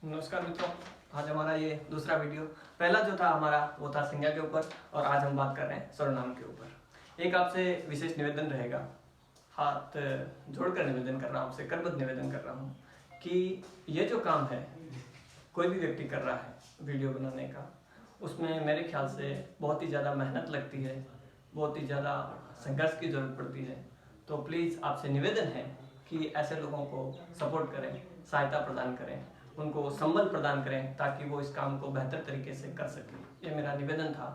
नमस्कार मित्रों, आज हमारा ये दूसरा वीडियो। पहला जो था हमारा वो था संज्ञा के ऊपर और आज हम बात कर रहे हैं सर्वनाम के ऊपर। एक आपसे विशेष निवेदन रहेगा, हाथ जोड़कर निवेदन कर रहा हूँ, आपसे करबद्ध निवेदन कर रहा हूँ कि ये जो काम है कोई भी व्यक्ति कर रहा है वीडियो बनाने का, उसमें मेरे ख्याल से बहुत ही ज़्यादा मेहनत लगती है, बहुत ही ज़्यादा संघर्ष की ज़रूरत पड़ती है। तो प्लीज़ आपसे निवेदन है कि ऐसे लोगों को सपोर्ट करें, सहायता प्रदान करें, उनको संबल प्रदान करें ताकि वो इस काम को बेहतर तरीके से कर सकें। ये मेरा निवेदन था।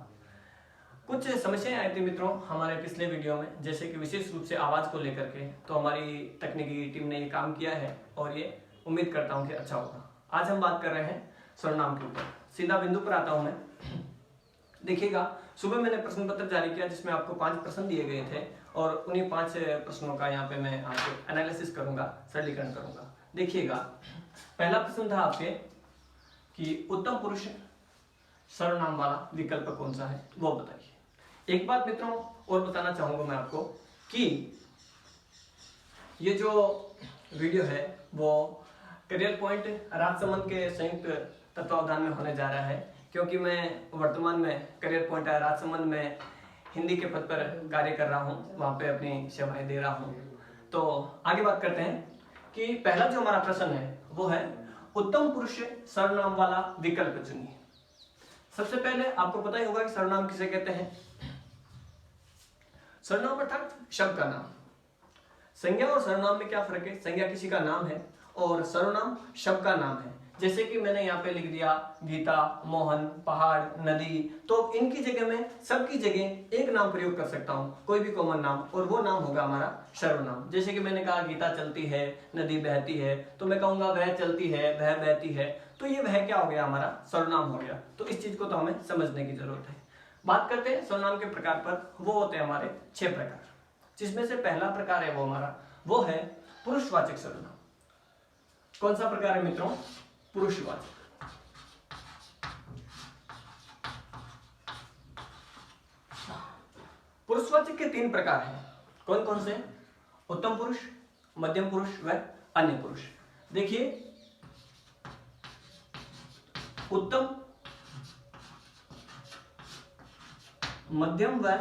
कुछ समस्याएं आई थी मित्रों हमारे पिछले वीडियो में, जैसे कि विशेष रूप से आवाज़ को लेकर के। तो हमारी तकनीकी टीम ने ये काम किया है और ये उम्मीद करता हूँ कि अच्छा होगा। आज हम बात कर रहे हैं सर्वनाम के ऊपर। सीधा बिंदु पर आता हूँ मैं। देखिएगा, सुबह मैंने प्रश्न पत्र जारी किया जिसमें आपको 5 प्रश्न दिए गए थे और उन्हीं 5 प्रश्नों का यहाँ पे मैं आपको एनालिसिस करूंगा, सरलीकरण करूंगा। देखिएगा, पहला प्रश्न था आपके कि उत्तम पुरुष सर्वनाम वाला विकल्प कौन सा है, वो बताइए। एक बात मित्रों और बताना चाहूंगा मैं आपको कि ये जो वीडियो है वो करियर पॉइंट राजसमंद के संयुक्त तत्वावधान में होने जा रहा है, क्योंकि मैं वर्तमान में करियर पॉइंट राजसमंद में हिंदी के पद पर कार्य कर रहा हूँ, वहाँ पे अपनी सेवाएं दे रहा हूँ। तो आगे बात करते हैं कि पहला जो हमारा प्रश्न है वो है उत्तम पुरुष सर्वनाम वाला विकल्प चुनिए। सबसे पहले आपको पता ही होगा कि सर्वनाम किसे कहते हैं। सर्वनाम अर्थात शब्द का नाम। संज्ञा और सर्वनाम में क्या फर्क है? संज्ञा किसी का नाम है और सर्वनाम शब्द का नाम है। जैसे कि मैंने यहाँ पे लिख दिया गीता, मोहन, पहाड़, नदी, तो इनकी जगह में सबकी जगह एक नाम प्रयोग कर सकता हूँ, कोई भी कॉमन नाम, और वो नाम होगा हमारा सर्वनाम। जैसे कि मैंने कहा गीता चलती है, नदी बहती है, तो मैं कहूंगा वह चलती है, वह बहती है, तो ये वह क्या हो गया? हमारा सर्वनाम हो गया। तो इस चीज को तो हमें समझने की जरूरत है। बात करते हैं सर्वनाम के प्रकार पर। वो होते हैं हमारे 6 प्रकार, जिसमें से पहला प्रकार है वो हमारा वो है पुरुषवाचक सर्वनाम। कौन सा प्रकार है मित्रों? पुरुषवाचक। पुरुषवाचक के 3 प्रकार हैं। कौन कौन से? उत्तम पुरुष, मध्यम पुरुष व अन्य पुरुष। देखिए, उत्तम, मध्यम व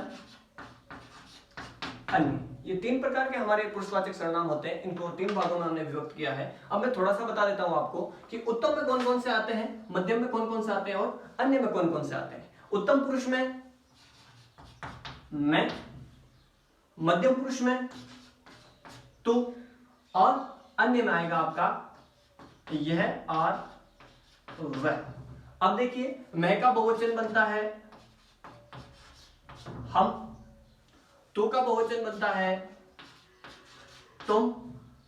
अन्य, ये 3 प्रकार के हमारे पुरुषवाचक सर्वनाम होते हैं। इनको 3 भागों में हमने विभक्त किया है। अब मैं थोड़ा सा बता देता हूं आपको कि उत्तम में कौन कौन से आते हैं, मध्यम में कौन कौन से आते हैं और अन्य में कौन कौन से आते हैं। उत्तम पुरुष में मैं, मध्यम पुरुष में तू, और अन्य में आएगा आपका यह और वह। अब देखिए, मैं का बहुवचन बनता है हम, तू का बहुवचन बनता है तुम,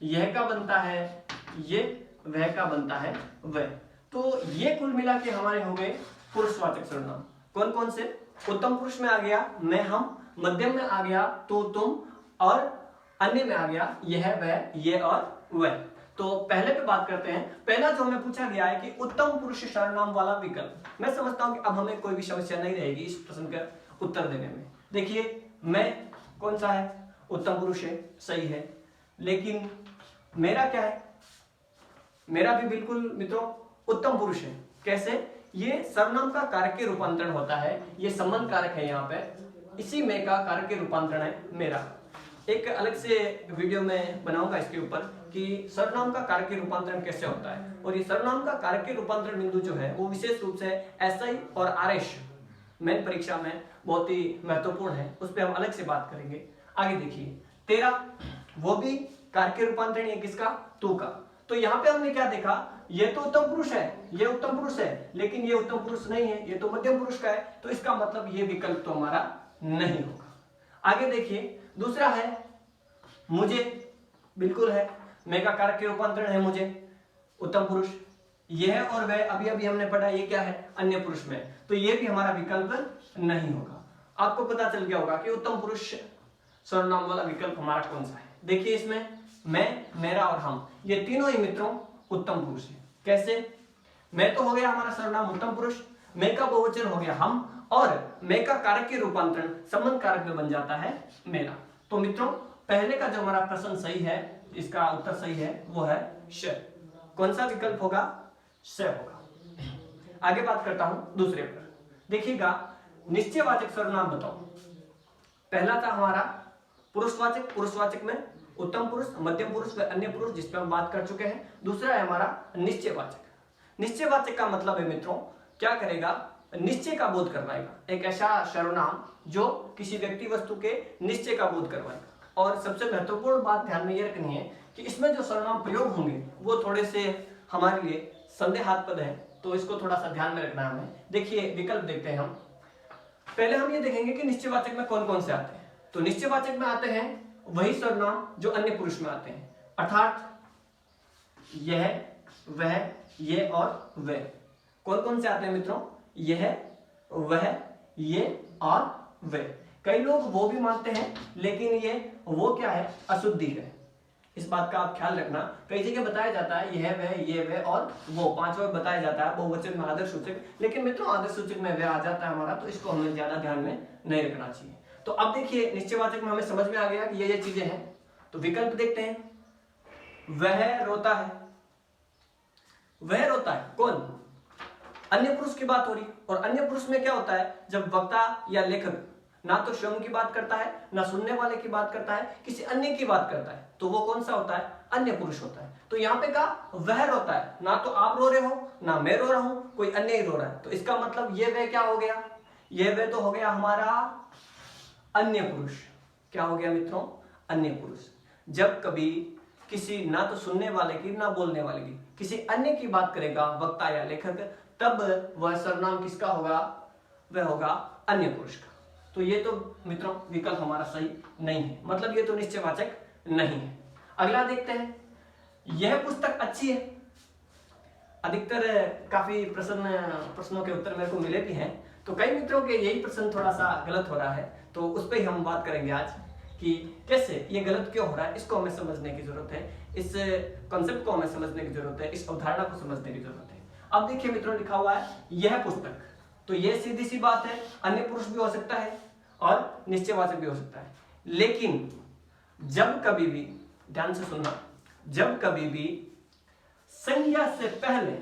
यह का बनता है ये, वह का बनता है वह। तो ये कुल मिला के हमारे हो गए पुरुषवाचक सर्वनाम। कौन कौन से? उत्तम पुरुष में आ गया मैं हम, मध्यम में आ गया तू तुम, और अन्य में आ गया यह वह, ये और वह। तो पहले पे बात करते हैं। पहला जो हमें पूछा गया है कि उत्तम पुरुष सर्वनाम वाला विकल्प। मैं समझता हूं कि अब हमें कोई भी समस्या नहीं रहेगी इस प्रश्न का उत्तर देने में। देखिए, मैं कौन सा है? उत्तम पुरुष है, सही है, लेकिन मेरा क्या है? मेरा भी बिल्कुल मित्रों उत्तम पुरुष है। कैसे? ये सर्वनाम का कारक के रूपांतरण होता है, ये संबंध कारक है यहाँ पे, इसी में का कारक के रूपांतरण है मेरा। एक अलग से वीडियो में बनाऊंगा इसके ऊपर कि सर्वनाम का कारक के रूपांतरण कैसे होता है। और ये सर्वनाम का कारक के रूपांतरण बिंदु जो है वो विशेष रूप से एसआई और आरएस मेन परीक्षा में बहुत ही महत्वपूर्ण है, उस पर हम अलग से बात करेंगे। आगे देखिए, तेरा, वो भी कारक के रूपांतरण है किसका? तू का। तो यहाँ पे हमने क्या देखा? ये तो उत्तम पुरुष है, ये उत्तम पुरुष है, लेकिन ये उत्तम पुरुष नहीं है, ये तो मध्यम पुरुष का है। तो इसका मतलब ये विकल्प तो हमारा नहीं होगा। आगे देखिए, दूसरा है मुझे, बिल्कुल है, मैं का कारक के रूपांतरण है मुझे, उत्तम पुरुष। यह और वह अभी अभी हमने पढ़ा, ये क्या है? अन्य पुरुष में, तो ये भी हमारा विकल्प नहीं होगा। आपको पता चल गया होगा कि उत्तम पुरुष सर्वनाम वाला विकल्प हमारा कौन सा है। देखिए, इसमें मैं, मेरा और हम, ये तीनों ही मित्रों उत्तम पुरुष है। कैसे? मैं तो हो गया हमारा सर्वनाम उत्तम पुरुष, मैं का बहुवचन हो गया हम, और मैं का कारक के रूपांतरण संबंध कारक में बन जाता है मेरा। तो मित्रों, पहले का जो हमारा प्रश्न सही है, इसका उत्तर सही है, वो है श। कौन सा विकल्प होगा? से होगा। आगे बात करता हूं दूसरे पर। देखिएगा, निश्चयवाचक सर्वनाम बताओ। पहला था हमारा पुरुषवाचक, पुरुषवाचक में उत्तम पुरुष, मध्यम पुरुष व अन्य पुरुष, जिस पर हम बात कर चुके हैं। दूसरा है हमारा निश्चयवाचक। निश्चयवाचक का मतलब है मित्रों, क्या करेगा, निश्चय का बोध करवाएगा। एक ऐसा सर्वनाम जो किसी व्यक्ति वस्तु के निश्चय का बोध करवाएगा। और सबसे महत्वपूर्ण बात ध्यान में ये रखनी है कि इसमें जो सर्वनाम प्रयोग होंगे वो थोड़े से हमारे लिए संदेहास्पद है, तो इसको थोड़ा सा ध्यान में रखना है हमें। देखिए विकल्प देखते हैं हम। पहले हम ये देखेंगे कि निश्चयवाचक में कौन कौन से आते हैं। तो निश्चयवाचक में आते हैं वही सर्वनाम जो अन्य पुरुष में आते हैं, अर्थात यह, वह, ये और वे। कौन कौन से आते हैं मित्रों, यह, वह, ये और वे। कई लोग वो भी मानते हैं, लेकिन ये वो क्या है, अशुद्धि है। इस बात का आप ख्याल रखना। कई जगह बताया जाता है यह, वह, ये, वे और वो, पांचवा बताया जाता है बहुवचन में आदर्श सूचक, लेकिन मित्रों आदर्श सूचक में वह आ जाता है हमारा, तो इसको हमें ज्यादा ध्यान में नहीं रखना चाहिए। तो अब देखिए निश्चयवाचक में हमें समझ में आ गया कि ये चीजें हैं। तो विकल्प देखते हैं। वह रोता है, वह रोता है, कौन, अन्य पुरुष की बात हो रही। और अन्य पुरुष में क्या होता है, जब वक्ता या लेखक ना तो स्वयं की बात करता है, ना सुनने वाले की बात करता है, किसी अन्य की बात करता है, तो वो कौन सा होता है, अन्य पुरुष होता है। तो यहाँ पे कहा वह रोता है, ना तो आप रो रहे हो, ना मैं रो रहा हूं, कोई अन्य ही रो रहा है। तो इसका मतलब ये वह क्या हो गया, ये वह तो हो गया हमारा अन्य पुरुष। क्या हो गया मित्रों, अन्य पुरुष। जब कभी किसी ना तो सुनने वाले की, ना बोलने वाले की, किसी अन्य की बात करेगा वक्ता या लेखक, तब वह सर्वनाम किसका होगा, वह होगा अन्य पुरुष का। तो ये तो मित्रों विकल्प हमारा सही नहीं है, मतलब ये तो निश्चयवाचक नहीं है। अगला देखते हैं, यह पुस्तक अच्छी है। अधिकतर काफी प्रश्नों के उत्तर मेरे को मिले भी हैं, तो कई मित्रों के यही प्रश्न थोड़ा सा गलत हो रहा है, तो उस पर ही हम बात करेंगे आज कि कैसे ये गलत क्यों हो रहा है। इसको हमें समझने की जरूरत है, इस कॉन्सेप्ट को हमें समझने की जरूरत है, इस अवधारणा को समझने की जरूरत है। अब देखिए मित्रों लिखा हुआ है यह पुस्तक, तो ये सीधी सी बात है, अन्य पुरुष भी हो सकता है और निश्चयवाचक भी हो सकता है। लेकिन जब कभी भी, ध्यान से सुनना, जब कभी भी संज्ञा से पहले,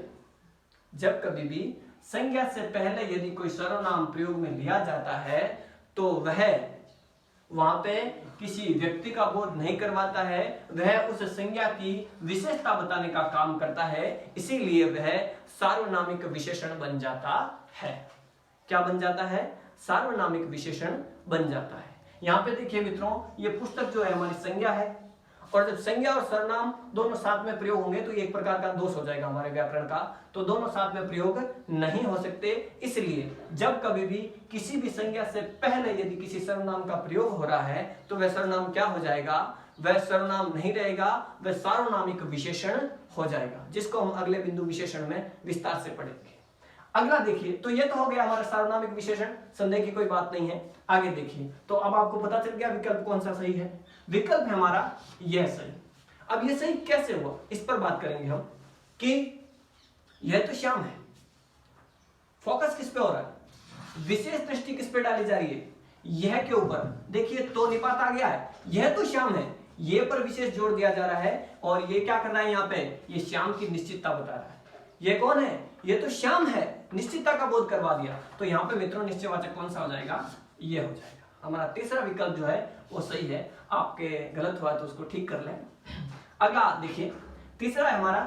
जब कभी भी संज्ञा से पहले यदि कोई सर्वनाम प्रयोग में लिया जाता है, तो वह वहां पे किसी व्यक्ति का बोध नहीं करवाता है, वह उस संज्ञा की विशेषता बताने का काम करता है, इसीलिए वह सार्वनामिक विशेषण बन जाता है। क्या बन जाता है, सार्वनामिक विशेषण बन जाता है। यहाँ पे देखिए मित्रों, ये पुस्तक जो है हमारी संज्ञा है, और जब संज्ञा और सर्वनाम दोनों साथ में प्रयोग होंगे तो ये एक प्रकार का दोष हो जाएगा हमारे व्याकरण का, तो दोनों साथ में प्रयोग नहीं हो सकते। इसलिए जब कभी भी किसी भी संज्ञा से पहले यदि किसी सर्वनाम का प्रयोग हो रहा है, तो वह सर्वनाम क्या हो जाएगा, वह सर्वनाम नहीं रहेगा, वह सार्वनामिक विशेषण हो जाएगा, जिसको हम अगले बिंदु विशेषण में विस्तार से पढ़ेंगे। अगला देखिए, तो ये तो हो गया हमारा सार्वनामिक विशेषण, संदेह की कोई बात नहीं है। आगे देखिए, तो अब आपको पता चल गया विकल्प कौन सा सही है। विकल्प है हमारा यह सही। अब यह सही कैसे हुआ, इस पर बात करेंगे हम कि यह तो श्याम है। फोकस किस पे हो रहा है, विशेष दृष्टि किस पे डाली जा रही है, यह के ऊपर। देखिए तो निपात आ गया है, यह तो श्याम है, ये पर विशेष जोर दिया जा रहा है, और ये क्या कर रहा है यहाँ पे, ये श्याम की निश्चितता बता रहा है। ये कौन है, ये तो श्याम है, निश्चितता का बोध करवा दिया। तो यहाँ पे मित्रों निश्चयवाचक कौन सा हो जाएगा, ये हो जाएगा। हमारा तीसरा विकल्प जो है वो सही है। आपके गलत हुआ तो उसको ठीक कर लें। अगला देखिए, तीसरा है हमारा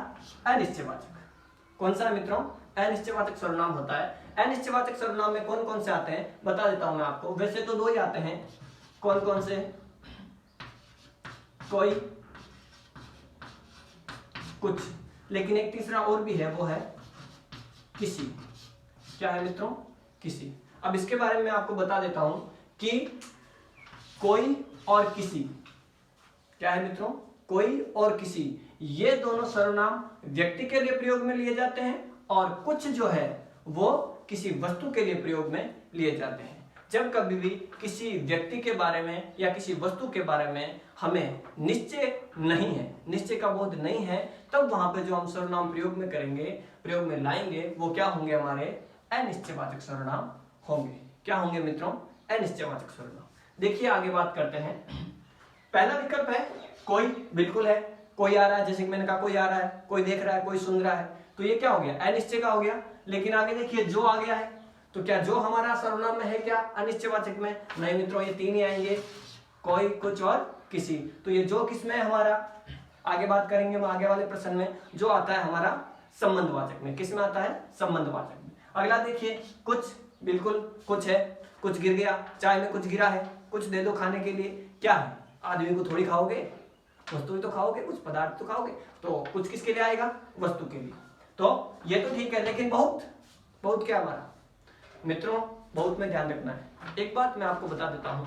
अनिश्चयवाचक। कौन सा है मित्रों, अनिश्चयवाचक सर्वनाम होता है। अनिश्चयवाचक सर्वनाम में कौन कौन से आते हैं बता देता हूं मैं आपको। वैसे तो दो ही आते हैं, कौन कौन से, कोई, कुछ, लेकिन एक तीसरा और भी है, वो है किसी। क्या है मित्रों, किसी। अब इसके बारे में आपको बता देता हूं कि कोई और किसी, क्या है मित्रों, कोई और किसी, ये दोनों सर्वनाम व्यक्ति के लिए प्रयोग में लिए जाते हैं, और कुछ जो है वो किसी वस्तु के लिए प्रयोग में लिए जाते हैं। जब कभी भी किसी व्यक्ति के बारे में या किसी वस्तु के बारे में हमें निश्चय नहीं है, निश्चय का बोध नहीं है, तब वहां पे जो हम सर्वनाम प्रयोग में करेंगे, प्रयोग में लाएंगे, वो क्या होंगे, हमारे अनिश्चयवाचक सर्वनाम होंगे। क्या होंगे मित्रों, अनिश्चयवाचक सर्वनाम। देखिए आगे बात करते हैं। पहला विकल्प है कोई, बिल्कुल है, कोई आ रहा है, जैसे कि मैंने कहा कोई आ रहा है, कोई देख रहा है, कोई सुन रहा है। तो ये क्या हो गया, अनिश्चय का हो गया। लेकिन आगे देखिए जो आ गया है, तो क्या जो हमारा सर्वनाम में है क्या अनिश्चयवाचक में? नहीं मित्रों, ये तीन ही आएंगे, कोई, कुछ और किसी। तो ये जो किस में है हमारा, आगे बात करेंगे हम आगे वाले प्रश्न में, जो आता है हमारा संबंधवाचक में। किस में आता है? संबंधवाचक में। अगला देखिए कुछ, बिल्कुल कुछ है, कुछ गिर गया, चाय में कुछ गिरा है, कुछ दे दो खाने के लिए, क्या है? आदमी को थोड़ी खाओगे, वस्तु ही तो खाओगे, कुछ पदार्थ तो खाओगे। तो कुछ किसके लिए आएगा? वस्तु के लिए। तो ये तो ठीक है, लेकिन बहुत, बहुत क्या हमारा मित्रों, बहुत में ध्यान रखना है। एक बात मैं आपको बता देता हूं,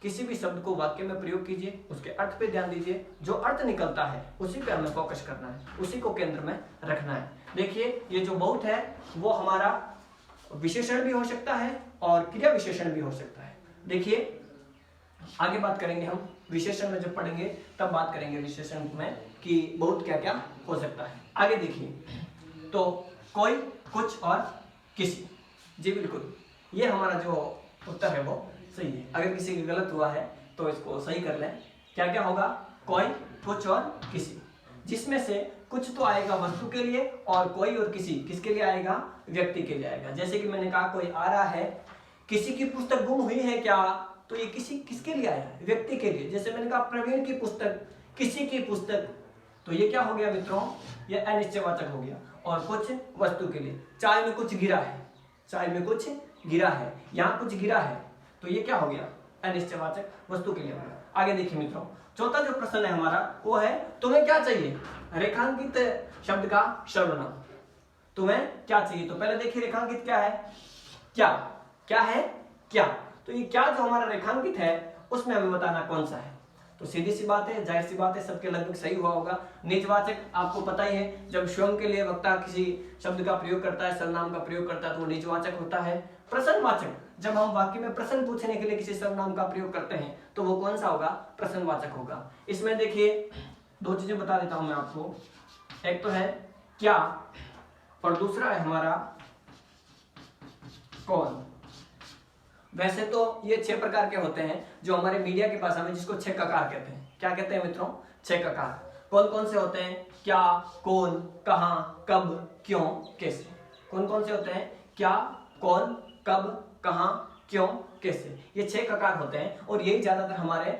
किसी भी शब्द को वाक्य में प्रयोग कीजिए, उसके अर्थ पे ध्यान दीजिए, जो अर्थ निकलता है उसी पे हमें फोकस करना है, उसी को केंद्र में रखना है। देखिए ये जो बहुत है वो हमारा विशेषण भी हो सकता है और क्रिया विशेषण भी हो सकता है। देखिए आगे बात करेंगे हम विशेषण में, जब पढ़ेंगे तब बात करेंगे विशेषण में कि बहुत क्या क्या हो सकता है। आगे देखिए, तो कोई, कुछ और किसी, जी बिल्कुल, ये हमारा जो उत्तर है वो सही है। अगर किसी का गलत हुआ है तो इसको सही कर लें। क्या क्या होगा? कोई, कुछ और किसी, जिसमें से कुछ तो आएगा वस्तु के लिए और कोई और किसी किसके लिए आएगा? व्यक्ति के लिए आएगा। जैसे कि मैंने कहा कोई आ रहा है, किसी की पुस्तक गुम हुई है क्या, तो ये किसी किसके लिए आया? व्यक्ति के लिए। जैसे मैंने कहा प्रवीण की पुस्तक, किसी की पुस्तक, तो ये क्या हो गया मित्रों? ये अनिश्चयवाचक हो गया। और कुछ वस्तु के लिए, चाय में कुछ गिरा है, चाय में कुछ गिरा है, यहाँ कुछ गिरा है, तो ये क्या हो गया? अनिश्चयवाचक, वस्तु के लिए हो गया। आगे देखिए मित्रों, चौथा जो प्रश्न है हमारा वो है तुम्हें क्या चाहिए? रेखांकित शब्द का सर्वनाम। तुम्हें क्या चाहिए? तो पहले देखिए रेखांकित क्या है? क्या, क्या है? क्या। तो ये क्या जो हमारा रेखांकित है उसमें हमें बताना कौन सा है। तो सीधी सी बात है, जाहिर सी बात है, सबके लगभग सही हुआ होगा। निजवाचक आपको पता ही है, जब स्वयं के लिए वक्ता किसी शब्द का प्रयोग करता है, सर्वनाम का प्रयोग करता है, तो वो निजवाचक होता है। प्रश्नवाचक, जब हम वाक्य में प्रश्न पूछने के लिए किसी सर्वनाम का प्रयोग करते हैं तो वो कौन सा होगा? प्रश्नवाचक होगा। इसमें देखिए दो चीजें बता देता हूं मैं आपको, एक तो है क्या और दूसरा है हमारा कौन। वैसे तो ये 6 प्रकार के होते हैं जो हमारे मीडिया के पास हमें, जिसको 6 ककार कहते हैं। क्या कहते हैं मित्रों? 6 ककार। कौन कौन से होते हैं? क्या, कौन, कहाँ, कब, क्यों, कैसे। कौन कौन से होते हैं? क्या, कौन, कब, कहाँ, क्यों, कैसे। ये 6 ककार होते हैं और यही ज्यादातर हमारे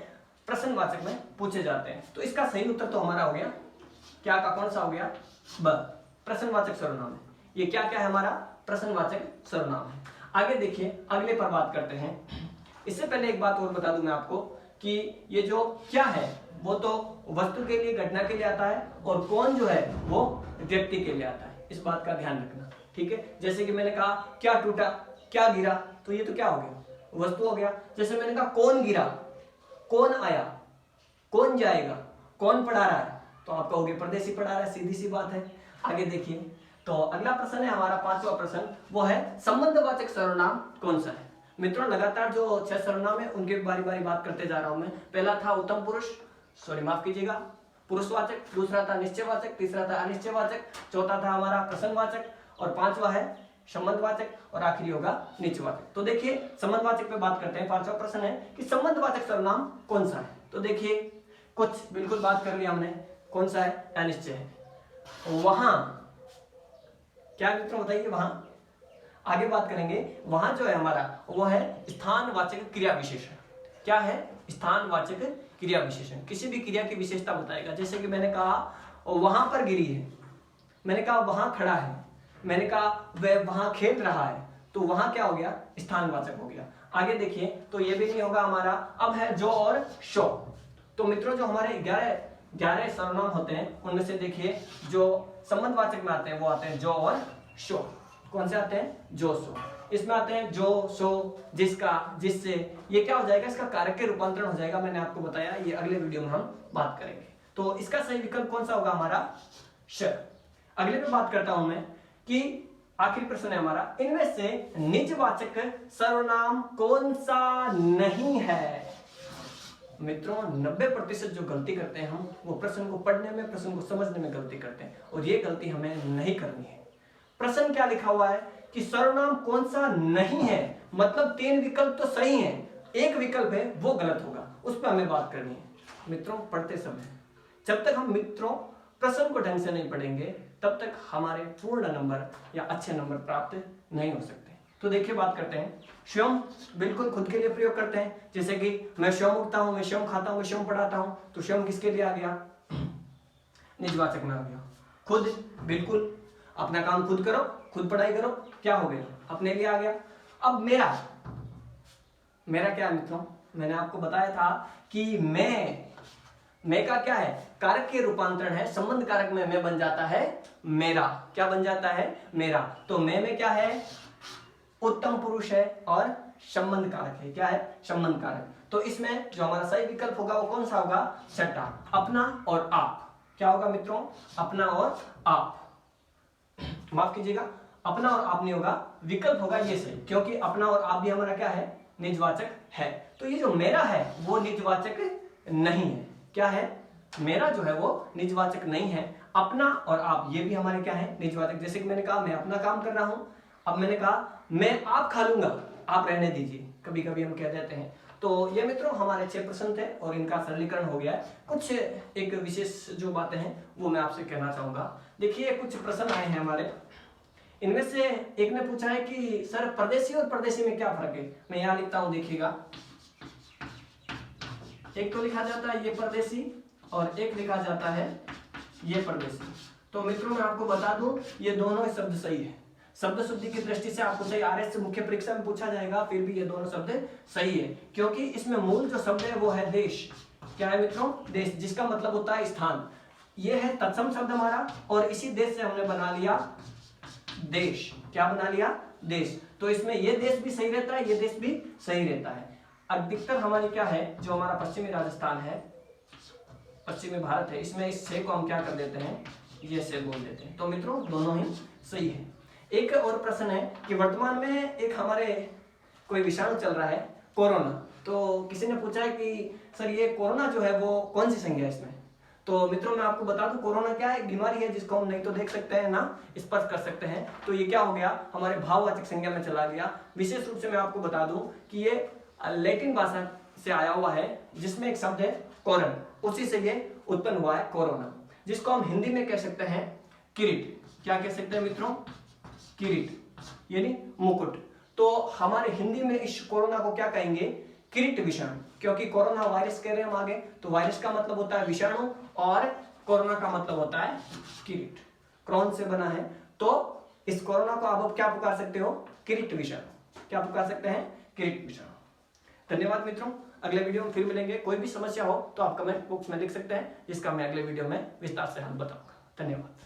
प्रश्नवाचक में पूछे जाते हैं। तो इसका सही उत्तर तो हमारा हो गया क्या का कौन सा हो गया? ब, प्रश्नवाचक सर्वनाम है। ये क्या क्या है हमारा? प्रश्नवाचक सर्वनाम है। आगे देखिए, अगले पर बात करते हैं। इससे पहले एक बात और बता दूं मैं आपको कि ये जो क्या है वो तो वस्तु के लिए, घटना के लिए आता है, और कौन जो है वो व्यक्ति के लिए आता है। इस बात का ध्यान रखना, ठीक है। जैसे कि मैंने कहा क्या टूटा, क्या गिरा, तो ये तो क्या हो गया? वस्तु हो गया। जैसे मैंने कहा कौन गिरा, कौन आया, कौन जाएगा, कौन पढ़ा रहा है, तो आप कहोगे परदेसी पढ़ा रहा है, सीधी सी बात है। आगे देखिए, तो अगला प्रश्न है हमारा 5वां प्रश्न, वो है संबंधवाचक सर्वनाम कौन सा है। मित्रों लगातार जो 6 सर्वनाम है उनके बारी बारी बात करते जा रहा हूं मैं। पहला था उत्तम पुरुष, सॉरी माफ कीजिएगा, पुरुषवाचक, दूसरा था निश्चयवाचक, तीसरा था अनिश्चयवाचक, चौथा था हमारा प्रश्नवाचक, और 5वां है संबंधवाचक, और आखिरी होगा निश्चयवाचक। तो देखिए संबंधवाचक पे बात करते हैं। 5वां प्रश्न है कि संबंधवाचक सर्वनाम कौन सा है। तो देखिए कुछ बिल्कुल बात कर लिया हमने, कौन सा है? अनिश्चय है। वहां क्या मित्रों बताइए? वहां आगे बात करेंगे। वहां जो है हमारा वो है स्थानवाचक क्रिया विशेषण। क्या है? स्थानवाचक क्रिया विशेषण। किसी भी क्रिया की विशेषता बताएगा। जैसे कि मैंने कहा वहां पर गिरी है, मैंने कहा वहां खड़ा है, मैंने कहा वह वहां खेल रहा है, तो वहां क्या हो गया? स्थानवाचक हो गया। आगे देखिए, तो ये भी नहीं होगा हमारा। अब है जो और शो। तो मित्रों जो हमारे 11 सर्वनाम होते हैं उनमें से देखिए जो संबंधवाचक में आते हैं वो आते हैं जो और शो। कौन से आते हैं? जो, सो। इसमें आते हैं जो, सो, जिसका, जिससे। ये क्या हो जाएगा? इसका कारक के रूपांतरण हो जाएगा। मैंने आपको बताया, ये अगले वीडियो में हम बात करेंगे। तो इसका सही विकल्प कौन सा होगा हमारा? श। अगले पे बात करता हूं मैं कि आखिरी प्रश्न है हमारा, इनमें से निजवाचक सर्वनाम कौन सा नहीं है। मित्रों 90% जो गलती करते हैं हम, वो प्रश्न को पढ़ने में, प्रश्न को समझने में गलती करते हैं, और ये गलती हमें नहीं करनी है। प्रश्न क्या लिखा हुआ है कि सर्वनाम कौन सा नहीं है, मतलब 3 विकल्प तो सही हैं, एक विकल्प है वो गलत होगा, उस पर हमें बात करनी है। मित्रों पढ़ते समय जब तक हम मित्रों प्रश्न को ढंग से नहीं पढ़ेंगे तब तक हमारे पूर्ण नंबर या अच्छे नंबर प्राप्त नहीं हो सकते। तो देखिए बात करते हैं, स्वयं बिल्कुल खुद के लिए प्रयोग करते हैं, जैसे कि मैं स्वयं उठता हूं, मैं स्वयं खाता हूं, मैं स्वयं पढ़ाता हूं, तो स्वयं किसके लिए आ गया, निजवाचक में आ गया। खुद, बिल्कुल अपना काम खुद करो, खुद पढ़ाई करो, क्या हो गया, अपने लिए आ गया। अब मेरा, मेरा क्या है मित्रों, मैंने आपको बताया था कि मैं का क्या है, कारक के रूपांतरण है, संबंध कारक में मैं बन जाता है मेरा, क्या बन जाता है, मेरा। तो मैं में क्या है, उत्तम पुरुष है और संबंध कारक है, क्या है, संबंध कारक। तो इसमें जो हमारा सही विकल्प होगा वो कौन सा होगा, छठा, अपना और आप। क्या होगा मित्रों, अपना और आप, माफ कीजिएगा, अपना और आप नहीं होगा, विकल्प होगा ये सही, क्योंकि अपना और आप भी हमारा क्या है, निजवाचक है। तो ये जो मेरा है वो निजवाचक नहीं है, क्या है, मेरा जो है वो निजवाचक नहीं है। अपना और आप ये भी हमारे क्या है, निजवाचक। जैसे कि मैंने कहा मैं अपना काम कर रहा हूं, अब मैंने कहा मैं आप खा लूंगा, आप रहने दीजिए, कभी कभी हम कह देते हैं। तो ये मित्रों हमारे 6 प्रश्न थे और इनका सरलीकरण हो गया है। कुछ एक विशेष जो बातें हैं वो मैं आपसे कहना चाहूंगा। देखिए कुछ प्रश्न आए हैं हमारे, इनमें से एक ने पूछा है कि सर परदेशी और परदेशी में क्या फर्क है। मैं यहां लिखता हूं, देखिएगा, एक तो लिखा जाता है ये परदेशी और एक लिखा जाता है ये परदेशी। तो मित्रों मैं आपको बता दूं ये दोनों शब्द सही है, शब्द शुद्धि की दृष्टि से आपको सही, आरएस से मुख्य परीक्षा में पूछा जाएगा, फिर भी ये दोनों शब्द सही है, क्योंकि इसमें मूल जो शब्द है वो है देश। क्या है मित्रों, देश, जिसका मतलब होता है स्थान। ये है तत्सम शब्द हमारा और इसी देश से हमने बना लिया देश। क्या बना लिया, देश। तो इसमें ये देश भी सही रहता है, ये देश भी सही रहता है। अधिकतर हमारी क्या है, जो हमारा पश्चिमी राजस्थान है, पश्चिमी भारत है, इसमें इस से को हम क्या कर देते हैं, ये से बोल देते हैं। तो मित्रों दोनों ही सही है। एक और प्रश्न है कि वर्तमान में एक हमारे कोई विषाणु चल रहा है, कोरोना। तो किसी ने पूछा है कि सर ये कोरोना जो है वो कौन सी संज्ञा है इसमें। तो मित्रों मैं आपको बता दूं कोरोना क्या है, एक बीमारी है जिसको हम नहीं तो देख सकते हैं ना स्पर्श कर सकते हैं। तो ये क्या हो गया, हमारे भाववाचक संज्ञा में चला गया। विशेष रूप से मैं आपको बता दूं कि ये लैटिन भाषा से आया हुआ है, जिसमें एक शब्द है कोरन, उसी से ये उत्पन्न हुआ है कोरोना, जिसको हम हिंदी में कह सकते हैं किरीट। क्या कह सकते हैं मित्रों, किरीट, यानी मुकुट। तो हमारे हिंदी में इस कोरोना को क्या कहेंगे, किरीट विषाणु, क्योंकि कोरोना वायरस कह रहे हैं हम आगे, तो वायरस का मतलब होता है विषाणु और कोरोना का मतलब होता है किरीट, क्रॉन से बना है। तो इस कोरोना को आप क्या पुकार सकते हो, किरीट विषाणु। क्या पुकार सकते हैं, किरीट विषाणु। धन्यवाद मित्रों, अगले वीडियो में फिर मिलेंगे। कोई भी समस्या हो तो आप कमेंट बॉक्स में लिख सकते हैं, जिसका मैं अगले वीडियो में विस्तार से हल बताऊंगा। धन्यवाद।